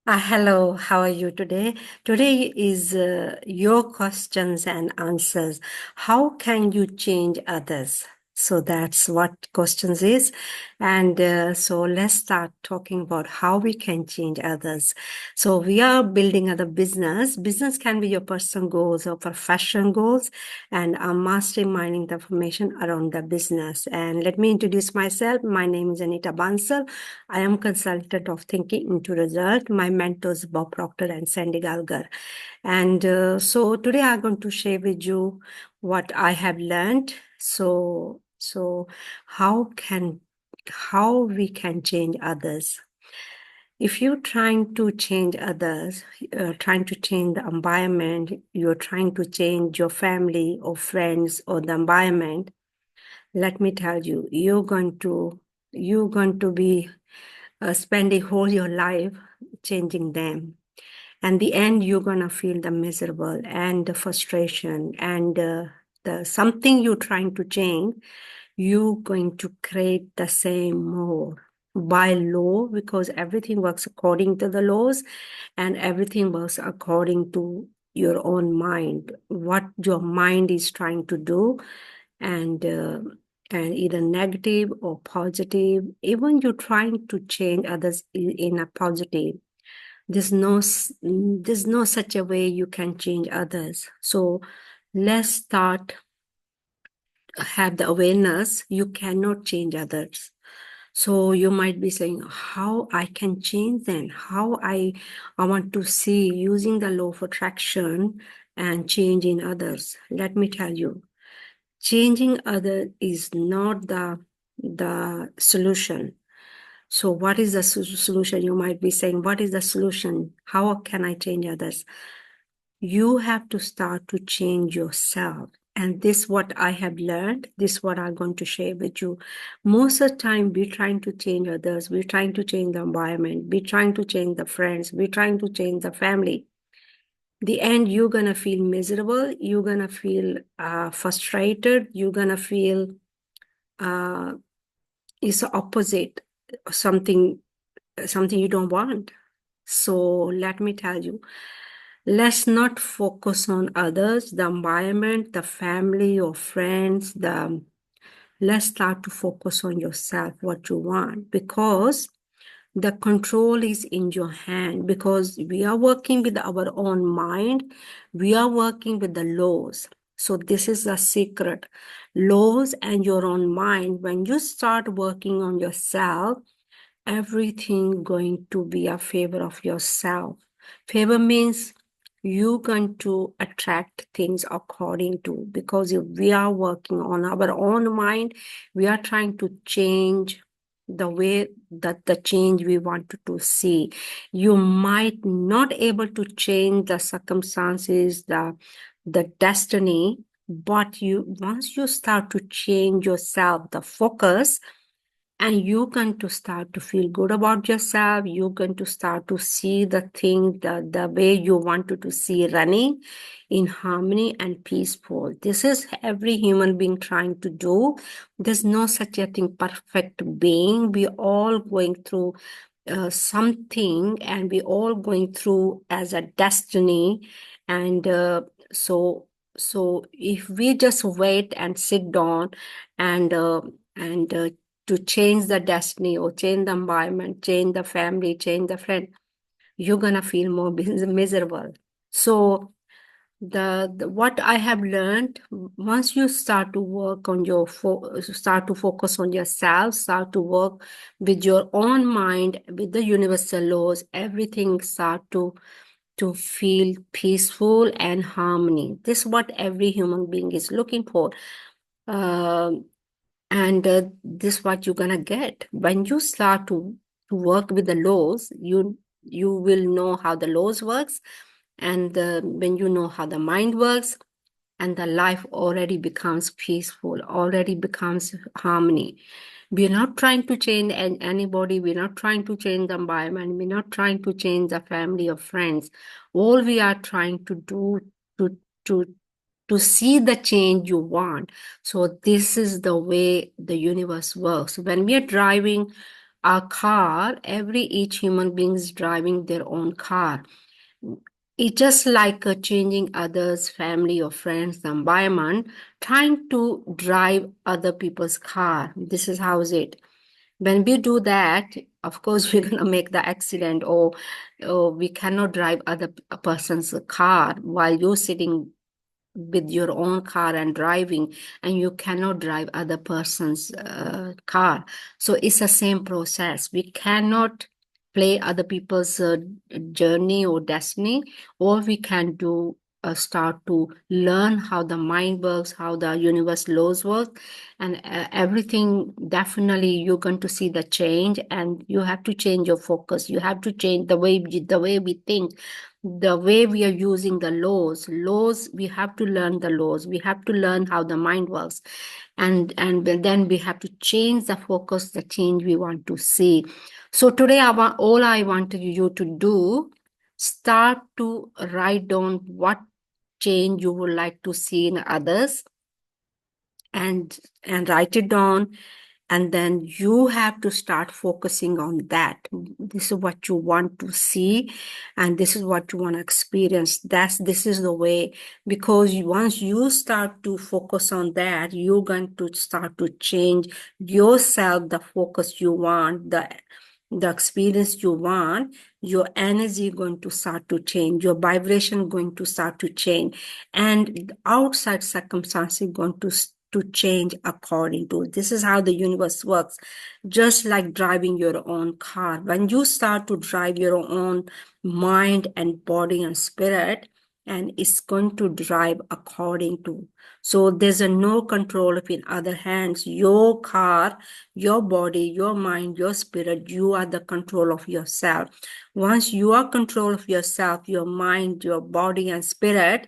Hello, how are you today? Today is your questions and answers. How can you change others? So that's what questions is. And so let's start talking about how we can change others. So we are building other business. Business can be your personal goals or professional goals, and I'm masterminding the information around the business. And let me introduce myself. My name is Anita Bansal. I am consultant of Thinking into Result. My mentors Bob Proctor and Sandy Galgar. And so today I'm going to share with you what I have learned. So how we can change others. If you're trying to change others, trying to change the environment, you're trying to change your family or friends or the environment, let me tell you, you're going to be spending whole your life changing them. And the end, you're gonna feel the miserable and the frustration and the something you're trying to change. You're going to create the same more by law because everything works according to the laws and everything works according to your own mind, what your mind is trying to do, and either negative or positive. Even you're trying to change others in a positive. There's no such a way you can change others. So let's start have the awareness you cannot change others. So you might be saying, how I can change them? How I want to see using the law of attraction and change in others. Let me tell you, changing others is not the solution. So what is the solution? You might be saying, what is the solution? How can I change others? You have to start to change yourself. And this what I have learned, this what I'm going to share with you. Most of the time, we're trying to change others, we're trying to change the environment, we're trying to change the friends, we're trying to change the family. The end, you're gonna feel miserable, you're gonna feel frustrated, you're gonna feel it's opposite, something you don't want. So let me tell you, let's not focus on others, the environment, the family or friends. Let's start to focus on yourself, what you want, because the control is in your hand. Because we are working with our own mind, we are working with the laws. So this is the secret. Laws and your own mind. When you start working on yourself, everything going to be a favor of yourself. Favor means you're going to attract things according to, because if we are working on our own mind, we are trying to change the way that the change we want to see. You might not able to change the circumstances, the destiny, but you once you start to change yourself, the focus, and you're going to start to feel good about yourself. You're going to start to see the thing the way you wanted to see running in harmony and peaceful. This is every human being trying to do. There's no such a thing perfect being. We all going through something, and we all going through as a destiny. And so if we just wait and sit down and to change the destiny or change the environment, change the family, change the friend, you're gonna feel more miserable. So the what I have learned, once you start to work on start to focus on yourself, start to work with your own mind, with the universal laws, everything start to feel peaceful and harmony. This is what every human being is looking for. Um and this is what you're gonna get when you start to work with the laws. You will know how the laws works, and when you know how the mind works, and the life already becomes peaceful, already becomes harmony. We're not trying to change anybody. We're not trying to change the environment. We're not trying to change the family or friends. All we are trying to do to to to see the change you want. So this is the way the universe works. When we are driving Our car, each human being is driving their own car. It's just like changing others, family or friends, the environment, trying to drive other people's car. This is how is it. When we do that, of course, we're gonna make the accident, or we cannot drive a person's car while you're sitting with your own car and driving, and you cannot drive other person's car. So it's the same process. We cannot play other people's journey or destiny. All we can do start to learn how the mind works, how the universe laws work, and everything. Definitely you're going to see the change, and you have to change your focus. You have to change the way we think, the way we are using the laws. We have to learn the laws. We have to learn how the mind works, and then we have to change the focus, the change we want to see. So today all I wanted you to do, start to write down what change you would like to see in others, and write it down, and then you have to start focusing on that. This is what you want to see, and this is what you want to experience. This is the way, because once you start to focus on that, you're going to start to change yourself, the focus you want, the experience you want. Your energy going to start to change, your vibration going to start to change, and the outside circumstances going to change according to. This is how the universe works. Just like driving your own car, when you start to drive your own mind and body and spirit, and it's going to drive according to. So there's a no control of in other hands. Your car, your body, your mind, your spirit, you are the control of yourself. Once you are control of yourself, your mind, your body and spirit,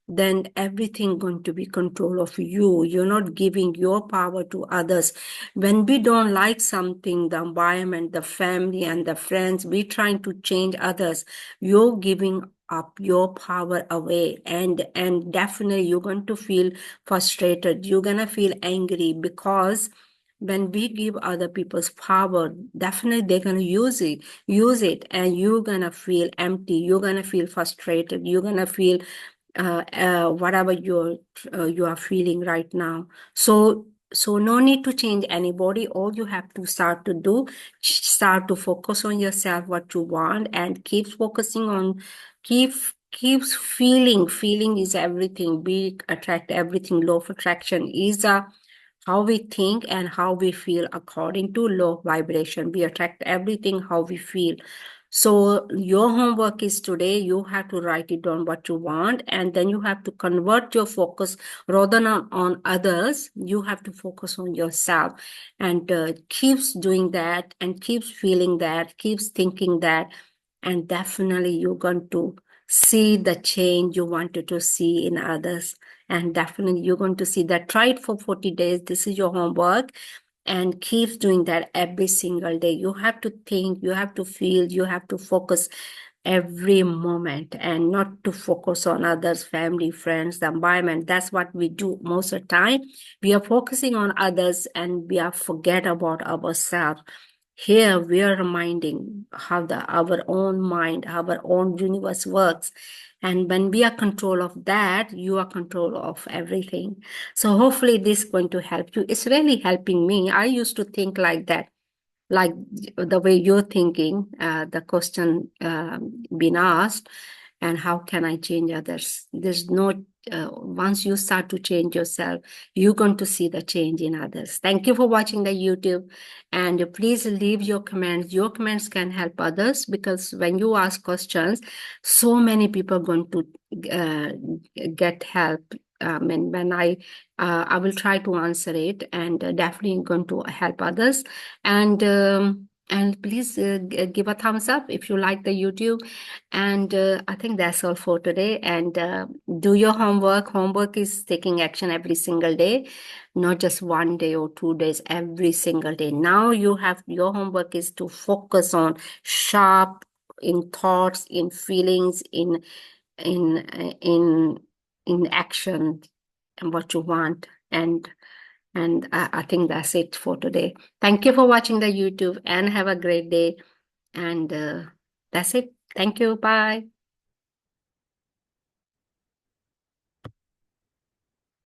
then everything going to be control of you. You're not giving your power to others. When we don't like something, the environment, the family and the friends, we trying to change others, you're giving up your power away, and definitely you're going to feel frustrated. You're going to feel angry, because when we give other people's power, definitely they're going to use it, and you're going to feel empty. You're going to feel frustrated. You're going to feel whatever you are feeling right now. So no need to change anybody. All you have to start to do, start to focus on yourself, what you want, and keep focusing on, keeps feeling is everything. We attract everything. Law of attraction is how we think and how we feel. According to law of vibration, we attract everything how we feel. So your homework is today, you have to write it down what you want, and then you have to convert your focus rather than on others. You have to focus on yourself, and keeps doing that, and keeps feeling that, keeps thinking that, and definitely you're going to see the change you wanted to see in others. And definitely you're going to see that. Try it for 40 days. This is your homework, and keep doing that every single day. You have to think, you have to feel, you have to focus every moment, and not to focus on others, family, friends, the environment. That's what we do most of the time. We are focusing on others, and we are forget about ourselves. Here we are reminding how our own mind, our own universe works. And when we are control of that, you are control of everything. So hopefully this is going to help you. It's really helping me. I used to think like that, like the way you're thinking, the question being asked, and how can I change others? There's no, once you start to change yourself, you're going to see the change in others. Thank you for watching the YouTube, and please leave your comments. Your comments can help others, because when you ask questions, so many people are going to get help. And when I will try to answer it, and definitely going to help others. And please give a thumbs up if you like the YouTube. And I think that's all for today. And do your homework. Homework is taking action every single day, not just one day or 2 days, every single day. Now you have, your homework is to focus on sharp in thoughts, in feelings, in in action, and what you want. And And I think that's it for today. Thank you for watching the YouTube and have a great day. And that's it. Thank you. Bye.